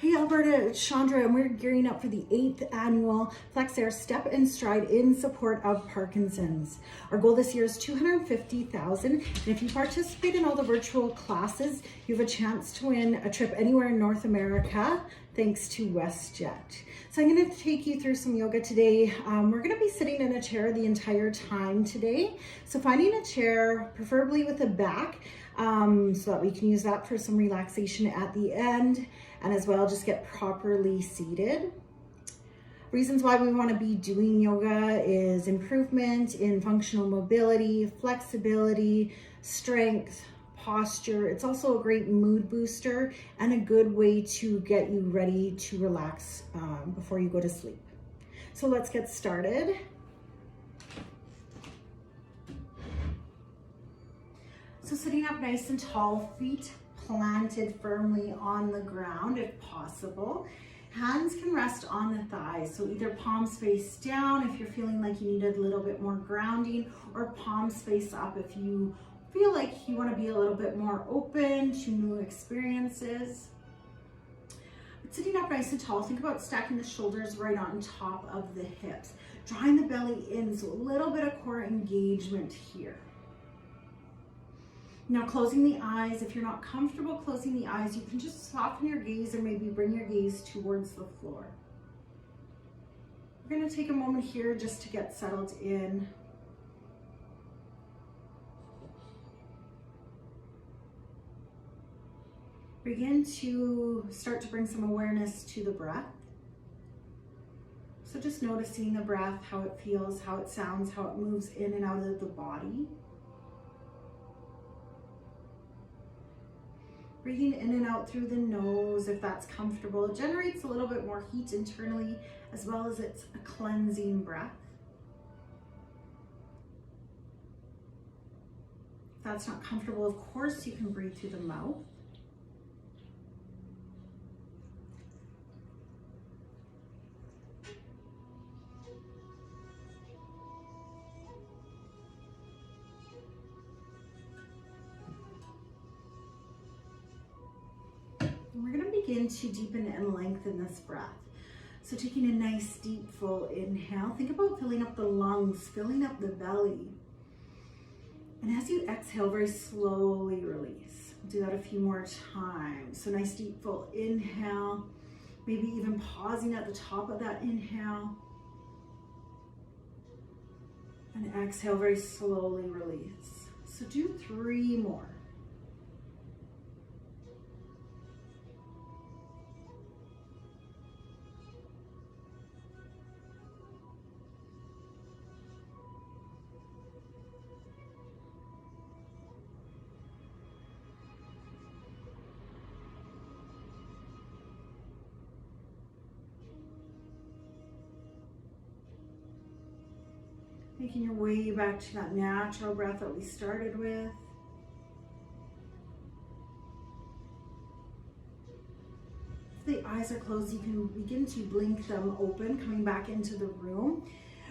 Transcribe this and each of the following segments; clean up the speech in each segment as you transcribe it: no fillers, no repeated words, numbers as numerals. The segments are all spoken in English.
Hey Alberta, it's Chandra, and we're gearing up for the 8th annual Flex Air Step and Stride in support of Parkinson's. Our goal this year is $250,000, and if you participate in all the virtual classes, you have a chance to win a trip anywhere in North America, thanks to Westjet. So I'm going to take you through some yoga today. We're going to be sitting in a chair the entire time today. So finding a chair, preferably with a back, so that we can use that for some relaxation at the end, and as well just get properly seated. Reasons why we want to be doing yoga is improvement in functional mobility, flexibility, strength, posture. It's also a great mood booster and a good way to get you ready to relax before you go to sleep. So let's get started. So sitting up nice and tall, feet planted firmly on the ground if possible. Hands can rest on the thighs, so either palms face down if you're feeling like you need a little bit more grounding, or palms face up if you feel like you want to be a little bit more open to new experiences. But sitting up nice and tall, think about stacking the shoulders right on top of the hips, drawing the belly in, so a little bit of core engagement here. Now closing the eyes, if you're not comfortable closing the eyes, you can just soften your gaze or maybe bring your gaze towards the floor. We're going to take a moment here just to get settled in. Begin to start to bring some awareness to the breath. So just noticing the breath, how it feels, how it sounds, how it moves in and out of the body. Breathing in and out through the nose if that's comfortable. It generates a little bit more heat internally, as well as it's a cleansing breath. If that's not comfortable, of course, you can breathe through the mouth. We're going to begin to deepen and lengthen this breath. So taking a nice deep full inhale, think about filling up the lungs, filling up the belly. And as you exhale, very slowly release. We'll do that a few more times. So nice deep full inhale, maybe even pausing at the top of that inhale. And exhale, very slowly release. So do 3 more. Making your way back to that natural breath that we started with. If the eyes are closed, you can begin to blink them open, coming back into the room.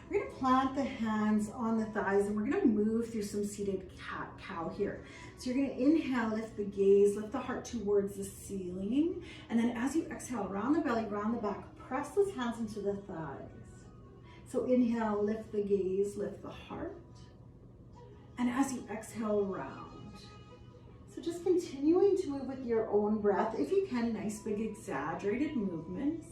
We're going to plant the hands on the thighs, and we're going to move through some seated cat-cow here. So you're going to inhale, lift the gaze, lift the heart towards the ceiling. And then as you exhale, round the belly, round the back, press those hands into the thighs. So inhale, lift the gaze, lift the heart. And as you exhale, round. So just continuing to move with your own breath. If you can, nice big exaggerated movements.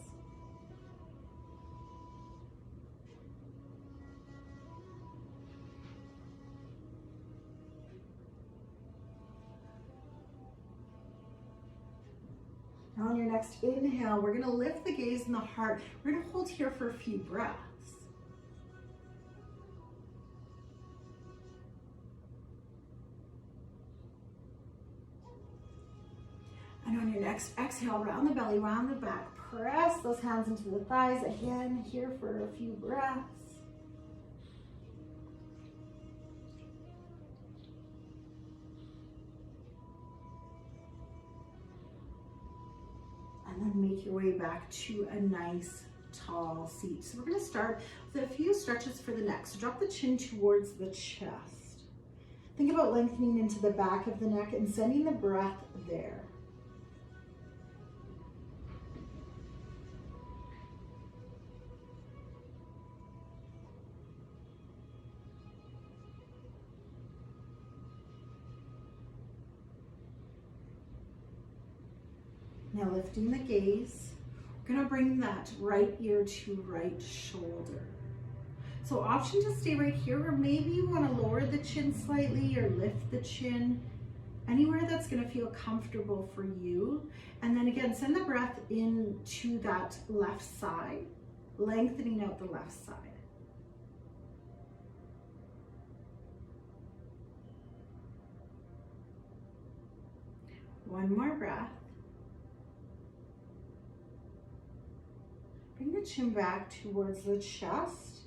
Now on your next inhale, we're going to lift the gaze and the heart. We're going to hold here for a few breaths. And on your next exhale, round the belly, round the back, press those hands into the thighs. Again, here for a few breaths. And then make your way back to a nice tall seat. So we're going to start with a few stretches for the neck. So drop the chin towards the chest. Think about lengthening into the back of the neck and sending the breath there. Now lifting the gaze, we're gonna bring that right ear to right shoulder. So option to stay right here, or maybe you wanna lower the chin slightly or lift the chin, anywhere that's gonna feel comfortable for you. And then again, send the breath into that left side, lengthening out the left side. One more breath. Bring the chin back towards the chest.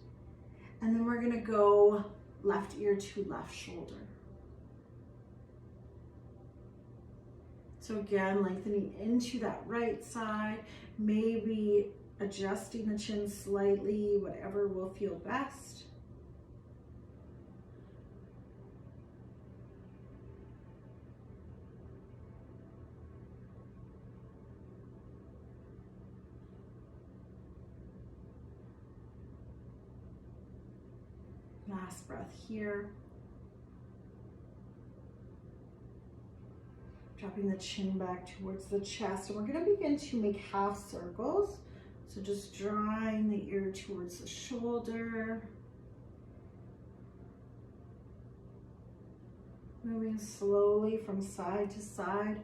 And then we're gonna go left ear to left shoulder. So again, lengthening into that right side, maybe adjusting the chin slightly, whatever will feel best. Last breath here. Dropping the chin back towards the chest. And we're going to begin to make half circles. So just drawing the ear towards the shoulder. Moving slowly from side to side.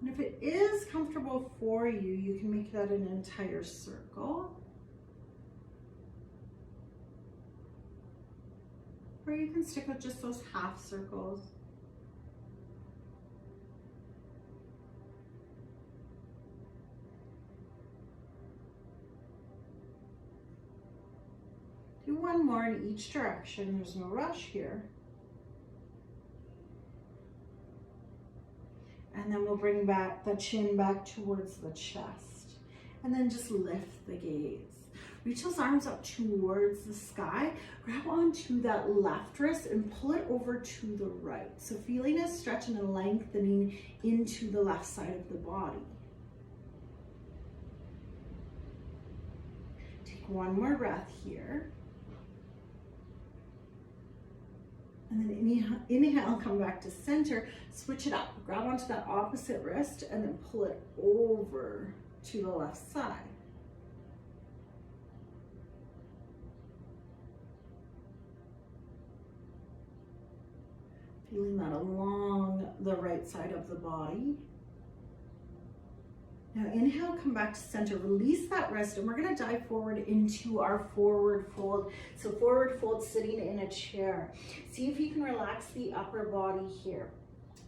And if it is comfortable for you, you can make that an entire circle. Or you can stick with just those half circles. Do one more in each direction. There's no rush here. And then we'll bring back the chin back towards the chest. And then just lift the gaze. Reach those arms up towards the sky. Grab onto that left wrist and pull it over to the right. So feeling a stretch and a lengthening into the left side of the body. Take one more breath here. And then inhale, come back to center. Switch it up. Grab onto that opposite wrist and then pull it over to the left side. Feeling that along the right side of the body. Now inhale, come back to center, release that wrist, and we're gonna dive forward into our forward fold. So forward fold sitting in a chair. See if you can relax the upper body here.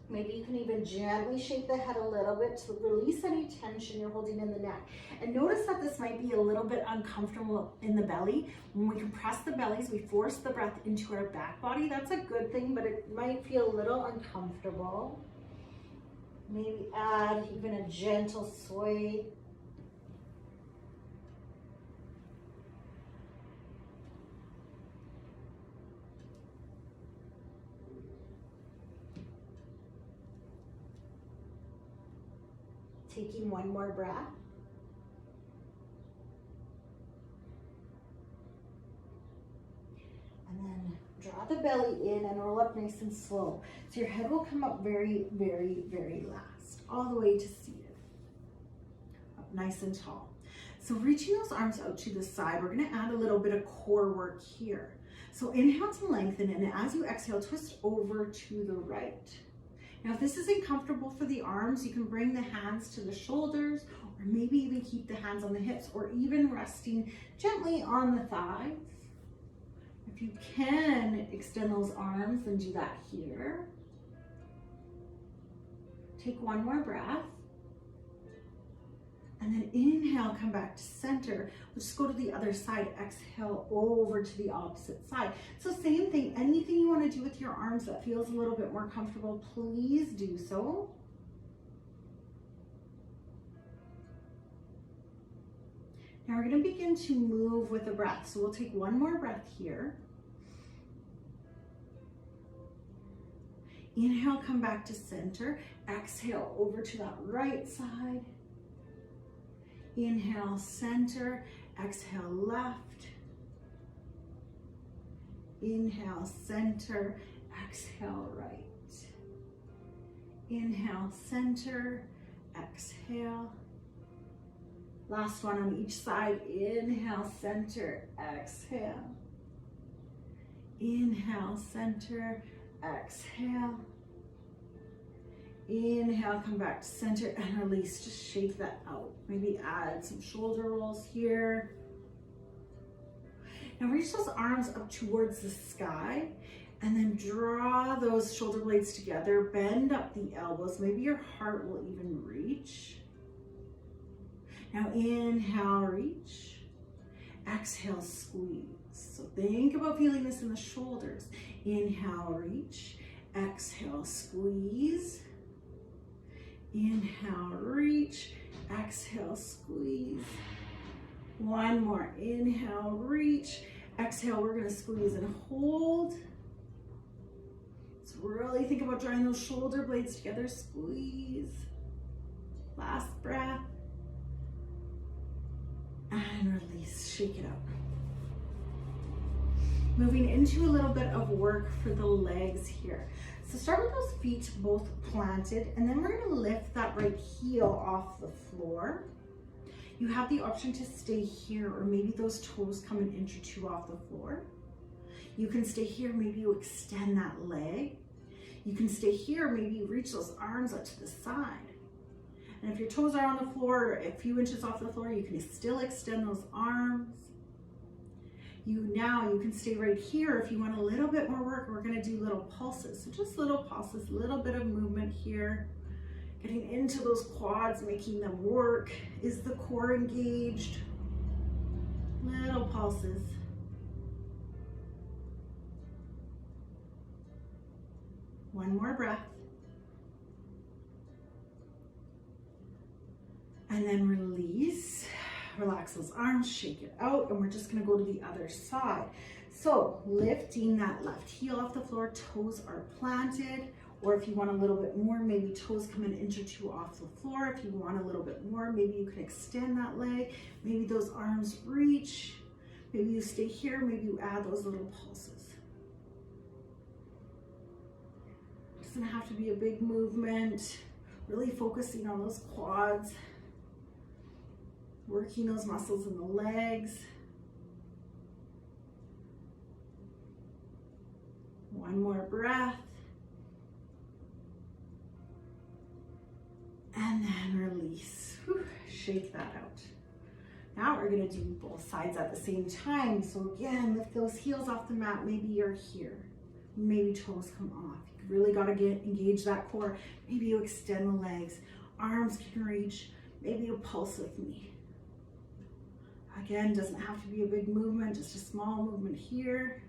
Maybe you can even gently shake the head a little bit to release any tension you're holding in the neck. And notice that this might be a little bit uncomfortable in the belly. When we compress the bellies, we force the breath into our back body. That's a good thing, but it might feel a little uncomfortable. Maybe add even a gentle sway. Taking one more breath. And then draw the belly in and roll up nice and slow. So your head will come up very, very, very last, all the way to seated. Up nice and tall. So reaching those arms out to the side, we're gonna add a little bit of core work here. So inhale to lengthen, and as you exhale, twist over to the right. Now, if this isn't comfortable for the arms, you can bring the hands to the shoulders, or maybe even keep the hands on the hips, or even resting gently on the thighs. If you can extend those arms, then do that here. Take one more breath. And then inhale, come back to center. We'll just go to the other side. Exhale over to the opposite side. So same thing, anything you want to do with your arms that feels a little bit more comfortable, please do so. Now we're going to begin to move with the breath. So we'll take one more breath here. Inhale, come back to center. Exhale over to that right side. Inhale, center. Exhale, left. Inhale, center. Exhale, right. Inhale, center. exhale. Last one on each side. Inhale, center, exhale. Inhale, center, exhale. Inhale, come back to center and release. Just shake that out. Maybe add some shoulder rolls here. Now reach those arms up towards the sky and then draw those shoulder blades together. Bend up the elbows. Maybe your heart will even reach. Now inhale, reach. Exhale, squeeze. So think about feeling this in the shoulders. Inhale, reach. Exhale, squeeze. Inhale, reach. Exhale, squeeze. One more. Inhale, reach. Exhale, we're going to squeeze and hold. So really think about drawing those shoulder blades together. Squeeze. Last breath. And release. Shake it out. Moving into a little bit of work for the legs here. So start with those feet both planted, and then we're going to lift that right heel off the floor. You have the option to stay here, or maybe those toes come an inch or two off the floor. You can stay here, maybe you extend that leg. You can stay here, maybe you reach those arms up to the side. And if your toes are on the floor, a few inches off the floor, you can still extend those arms. You can stay right here if you want a little bit more work. We're going to do little pulses. So just little pulses, little bit of movement here. Getting into those quads, making them work. Is the core engaged? Little pulses. One more breath. And then release. Relax those arms, shake it out, and we're just gonna go to the other side. So lifting that left heel off the floor, toes are planted, or if you want a little bit more, maybe toes come an inch or two off the floor. If you want a little bit more, maybe you can extend that leg. Maybe those arms reach. Maybe you stay here, maybe you add those little pulses. It doesn't have to be a big movement. Really focusing on those quads. Working those muscles in the legs. One more breath. And then release. Whew, shake that out. Now we're going to do both sides at the same time. So again, lift those heels off the mat. Maybe you're here. Maybe toes come off. You really got to engage that core. Maybe you extend the legs. Arms can reach. Maybe you pulse with me. Again, doesn't have to be a big movement, just a small movement here.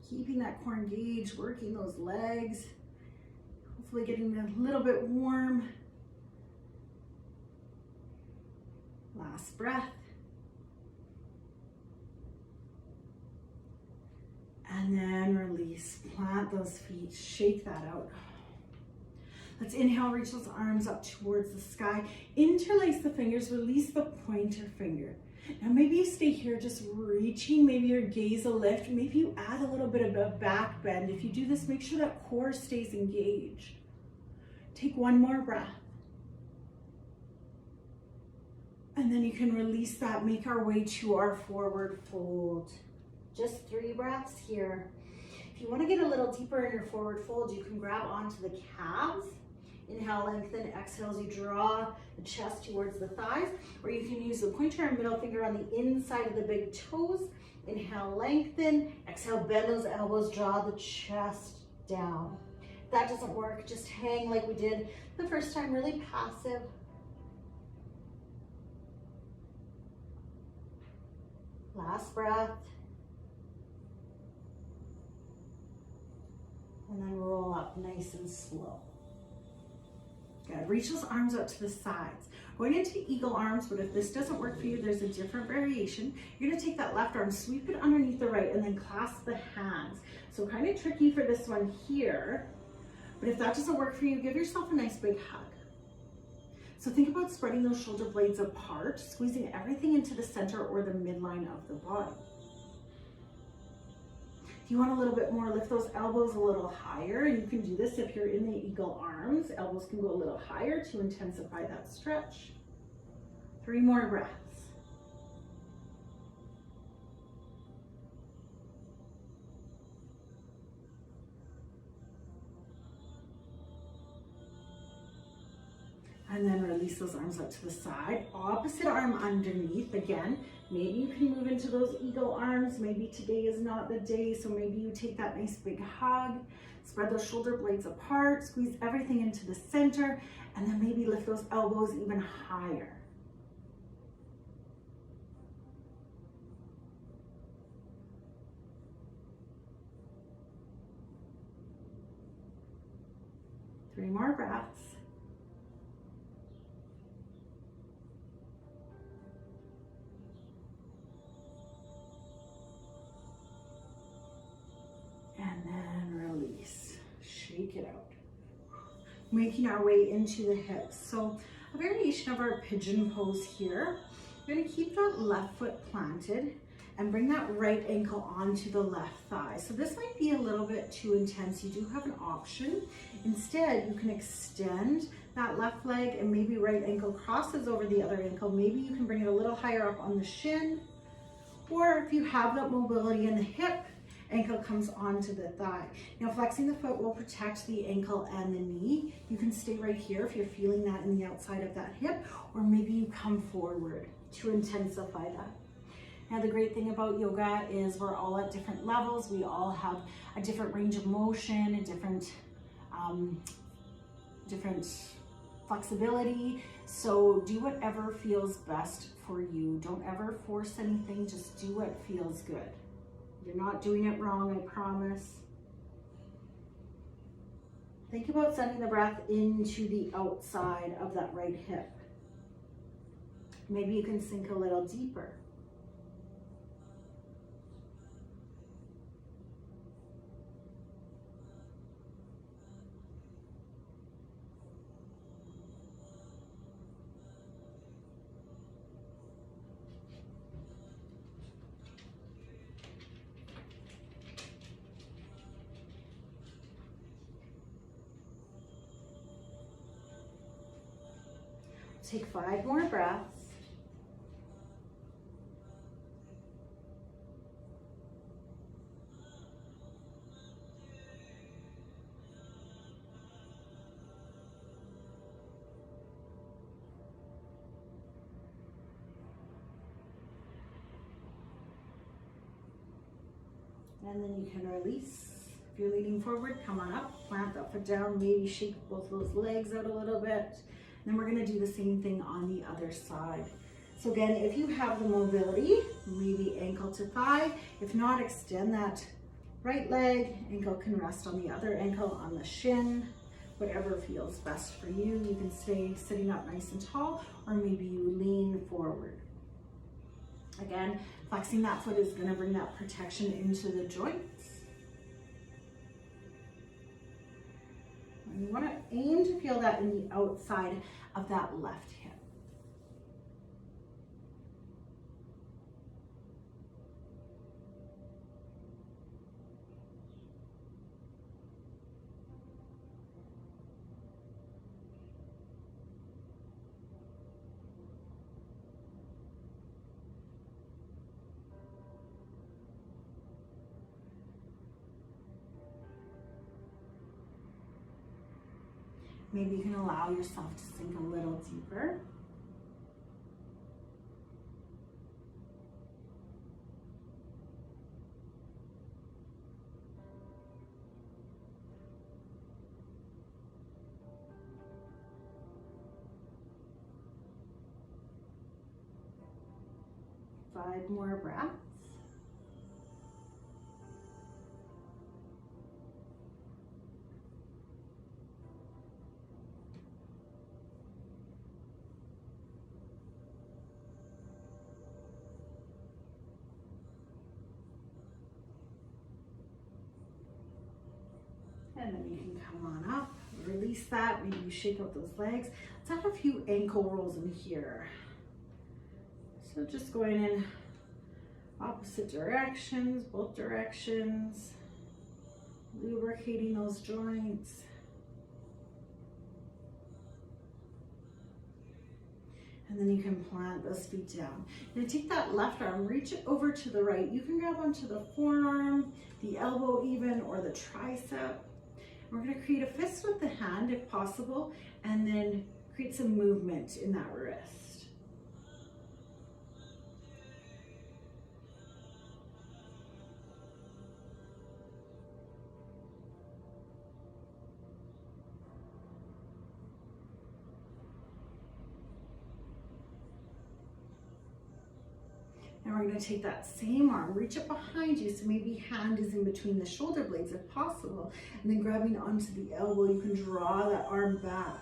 Keeping that core engaged, working those legs. Hopefully getting a little bit warm. Last breath. And then release, plant those feet, shake that out. Let's inhale, reach those arms up towards the sky. Interlace the fingers, release the pointer finger. Now maybe you stay here just reaching, maybe your gaze a lift, maybe you add a little bit of a back bend. If you do this, make sure that core stays engaged. Take one more breath. And then you can release that, make our way to our forward fold. Just 3 breaths here. If you want to get a little deeper in your forward fold, you can grab onto the calves. Inhale, lengthen. Exhale as you draw the chest towards the thighs, or you can use the pointer and middle finger on the inside of the big toes. Inhale, lengthen. Exhale, bend those elbows, draw the chest down. If that doesn't work, just hang like we did the first time, really passive. Last breath. And then roll up nice and slow. Good. Reach those arms out to the sides. Going into eagle arms, but if this doesn't work for you, there's a different variation. You're gonna take that left arm, sweep it underneath the right, and then clasp the hands. So kind of tricky for this one here, but if that doesn't work for you, give yourself a nice big hug. So think about spreading those shoulder blades apart, squeezing everything into the center or the midline of the body. If you want a little bit more, lift those elbows a little higher. And you can do this if you're in the eagle arms. Elbows can go a little higher to intensify that stretch. 3 more breaths. And then release those arms out to the side. Opposite arm underneath. Again, maybe you can move into those eagle arms. Maybe today is not the day, so maybe you take that nice big hug. Spread those shoulder blades apart. Squeeze everything into the center. And then maybe lift those elbows even higher. Three more breaths. And then release. Shake it out. Making our way into the hips. So a variation of our pigeon pose here. You're going to keep that left foot planted and bring that right ankle onto the left thigh. So this might be a little bit too intense. You do have an option. Instead, you can extend that left leg and maybe right ankle crosses over the other ankle. Maybe you can bring it a little higher up on the shin. Or if you have that mobility in the hip, ankle comes onto the thigh. Now flexing the foot will protect the ankle and the knee. You can stay right here if you're feeling that in the outside of that hip, or maybe you come forward to intensify that. Now the great thing about yoga is we're all at different levels. We all have a different range of motion, a different flexibility. So do whatever feels best for you. Don't ever force anything, just do what feels good. You're not doing it wrong, I promise. Think about sending the breath into the outside of that right hip. Maybe you can sink a little deeper. Take 5 more breaths. And then you can release. If you're leaning forward, come on up, plant that foot down, maybe shake both those legs out a little bit. Then we're going to do the same thing on the other side. So again, if you have the mobility, maybe ankle to thigh. If not, extend that right leg. Ankle can rest on the other ankle, on the shin. Whatever feels best for you. You can stay sitting up nice and tall, or maybe you lean forward. Again, flexing that foot is going to bring that protection into the joints. And you want to aim to feel that in the outside of that left hip. Maybe you can allow yourself to sink a little deeper. Five more breaths. And then you can come on up, release that, maybe you shake out those legs. Let's have a few ankle rolls in here. So just going in opposite directions, both directions. lubricating those joints. And then you can plant those feet down. You're gonna take that left arm, reach it over to the right. You can grab onto the forearm, the elbow even, or the tricep. We're gonna create a fist with the hand if possible, and then create some movement in that wrist. And we're going to take that same arm, reach it behind you, so maybe hand is in between the shoulder blades if possible, and then grabbing onto the elbow, you can draw that arm back.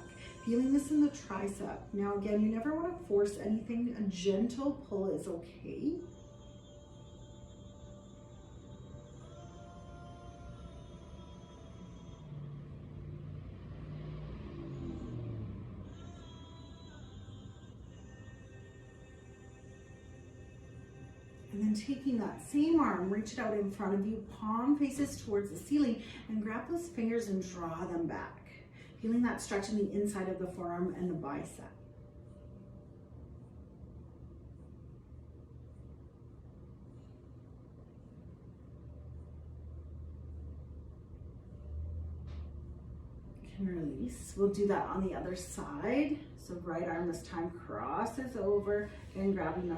Feeling this in the tricep. Now again, you never want to force anything. A gentle pull is okay. And then taking that same arm, reach it out in front of you, palm faces towards the ceiling, and grab those fingers and draw them back. Feeling that stretch in the inside of the forearm and the bicep. And release. We'll do that on the other side. So right arm this time crosses over, and grabbing the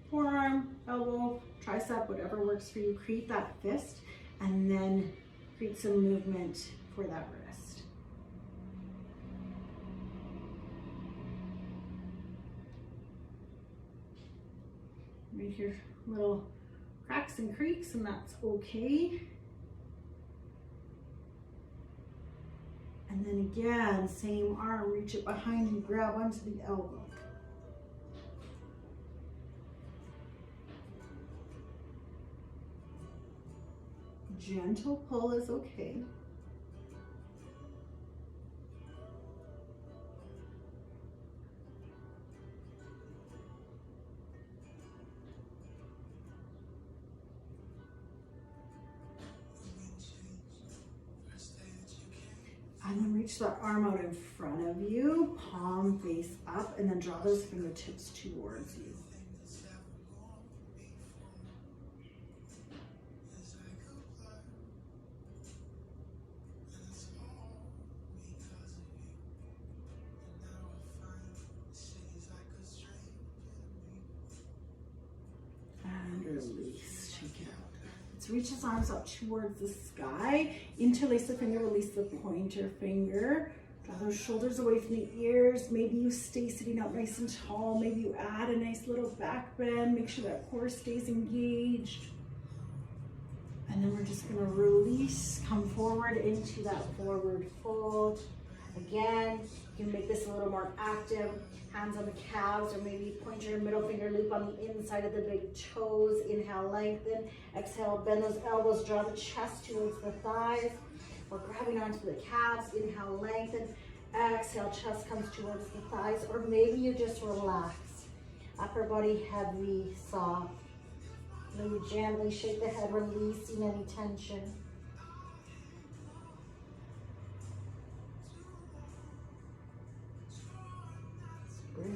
forearm, elbow, tricep, whatever works for you. Create that fist, and then create some movement for that wrist. Right here, little cracks and creaks, and that's okay. And then again, same arm, reach it behind and grab onto the elbow. Gentle pull is okay. And then reach that arm out in front of you, palm face up, and then draw those fingertips towards you. And release, shake it out. Let's reach his arms up towards the sky. Interlace the finger, release the pointer finger. Draw those shoulders away from the ears. Maybe you stay sitting up nice and tall. Maybe you add a nice little back bend. Make sure that core stays engaged. And then we're just gonna release, come forward into that forward fold. Again, you can make this a little more active. Hands on the calves, or maybe point your middle finger loop on the inside of the big toes. Inhale, lengthen. Exhale, bend those elbows, draw the chest towards the thighs. We're grabbing onto the calves. Inhale, lengthen. Exhale, chest comes towards the thighs, or maybe you just relax. Upper body heavy, soft. Then you gently shake the head, releasing any tension.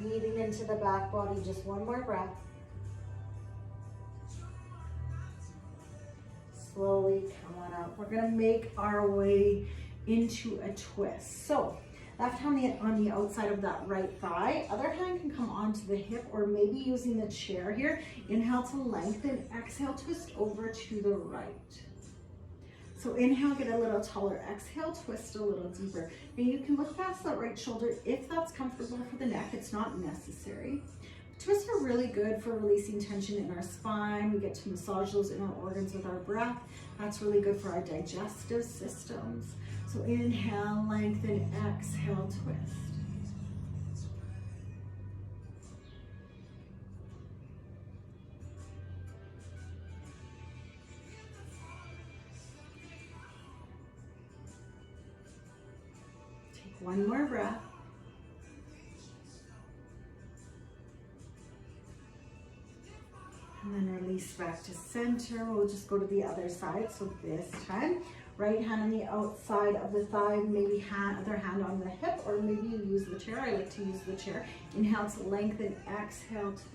Breathing into the back body, just one more breath. Slowly come on up. We're gonna make our way into a twist. So, left hand on the outside of that right thigh. Other hand can come onto the hip, or maybe using the chair here. Inhale to lengthen, exhale, twist over to the right. So inhale, get a little taller. Exhale, twist a little deeper. And you can look past that right shoulder if that's comfortable for the neck. It's not necessary. Twists are really good for releasing tension in our spine. We get to massage those inner organs with our breath. That's really good for our digestive systems. So inhale, lengthen, exhale, twist. One more breath. And then release back to center. We'll just go to the other side. So this time, Right hand on the outside of the thigh, maybe other hand on the hip, or maybe you use the chair. I like to use the chair. Inhale to lengthen, exhale to twist.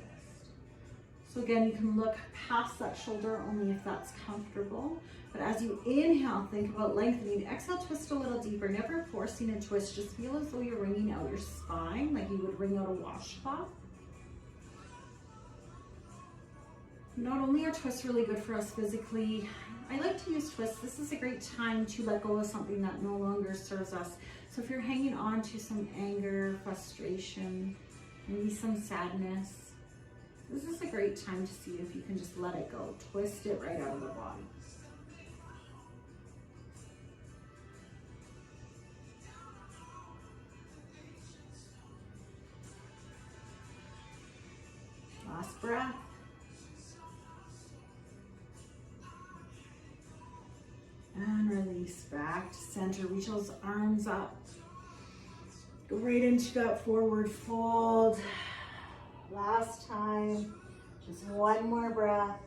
So again, you can look past that shoulder only if that's comfortable. But as you inhale, think about lengthening. Exhale, twist a little deeper, never forcing a twist. Just feel as though you're wringing out your spine like you would wring out a washcloth. Not only are twists really good for us physically, I like to use twists. This is a great time to let go of something that no longer serves us. So if you're hanging on to some anger, frustration, maybe some sadness, this is a great time to see if you can just let it go. Twist it right out of the body. Last breath. And release back to center. Reach those arms up. Go right into that forward fold. Last time. Just one more breath.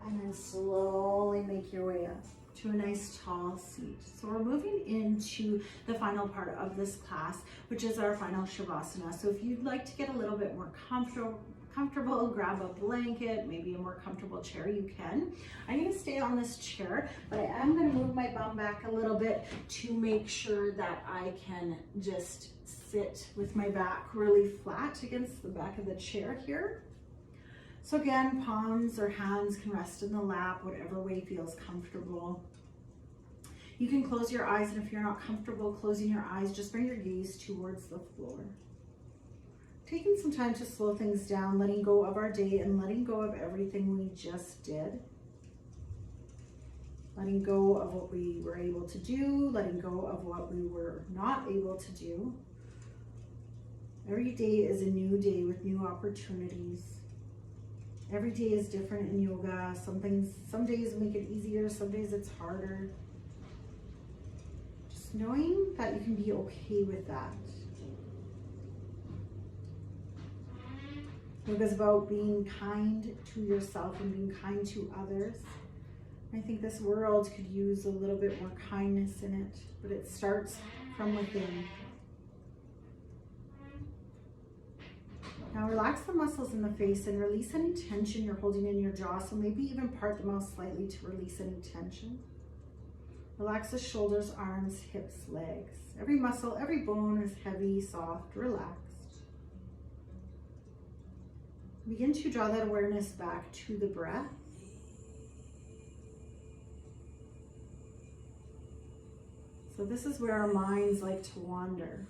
And then slowly make your way up to a nice tall seat. So we're moving into the final part of this class, which is our final Shavasana. So if you'd like to get a little bit more comfortable, grab a blanket, maybe a more comfortable chair, you can. I'm going to stay on this chair, but I am going to move my bum back a little bit to make sure that I can just sit with my back really flat against the back of the chair here. So again, palms or hands can rest in the lap, whatever way feels comfortable. You can close your eyes, and if you're not comfortable closing your eyes, just bring your gaze towards the floor. Taking some time to slow things down, letting go of our day and letting go of everything we just did. Letting go of what we were able to do, letting go of what we were not able to do. Every day is a new day with new opportunities. Every day is different in yoga. Some days make it easier, some days it's harder. Just knowing that you can be okay with that. Yoga is about being kind to yourself and being kind to others. I think this world could use a little bit more kindness in it, but it starts from within. Now relax the muscles in the face and release any tension you're holding in your jaw. So maybe even part the mouth slightly to release any tension. Relax the shoulders, arms, hips, legs. Every muscle, every bone is heavy, soft, relaxed. Begin to draw that awareness back to the breath. So this is where our minds like to wander.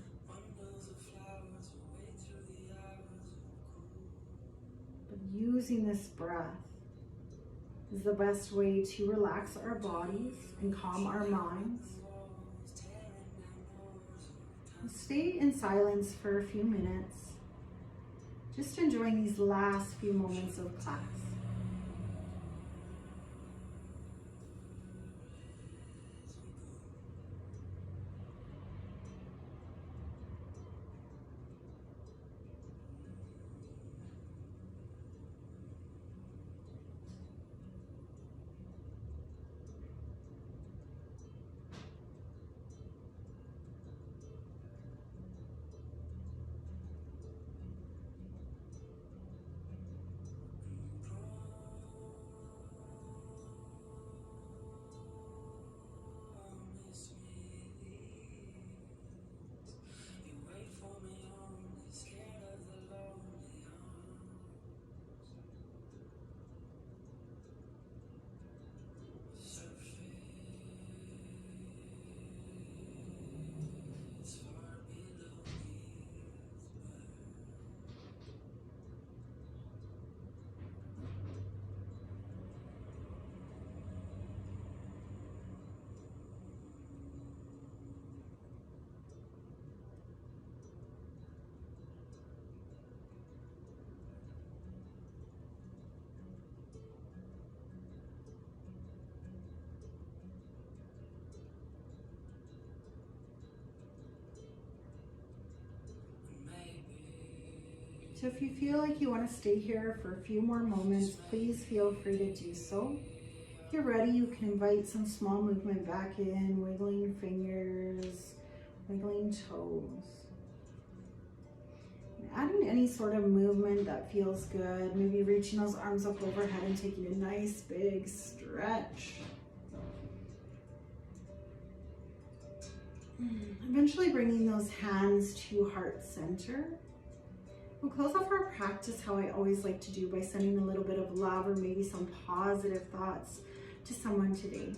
But using this breath is the best way to relax our bodies and calm our minds. Stay in silence for a few minutes, just enjoying these last few moments of class. So if you feel like you want to stay here for a few more moments, please feel free to do so. If you're ready, you can invite some small movement back in, wiggling fingers, wiggling toes. And adding any sort of movement that feels good, maybe reaching those arms up overhead and taking a nice big stretch. Eventually bringing those hands to heart center. We'll close off our practice how I always like to do, by sending a little bit of love or maybe some positive thoughts to someone today.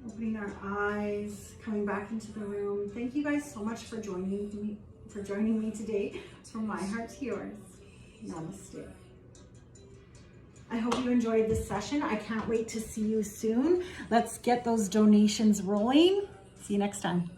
Opening our eyes, coming back into the room. Thank you guys so much for joining me today. From my heart to yours. Namaste. I hope you enjoyed this session. I can't wait to see you soon. Let's get those donations rolling. See you next time.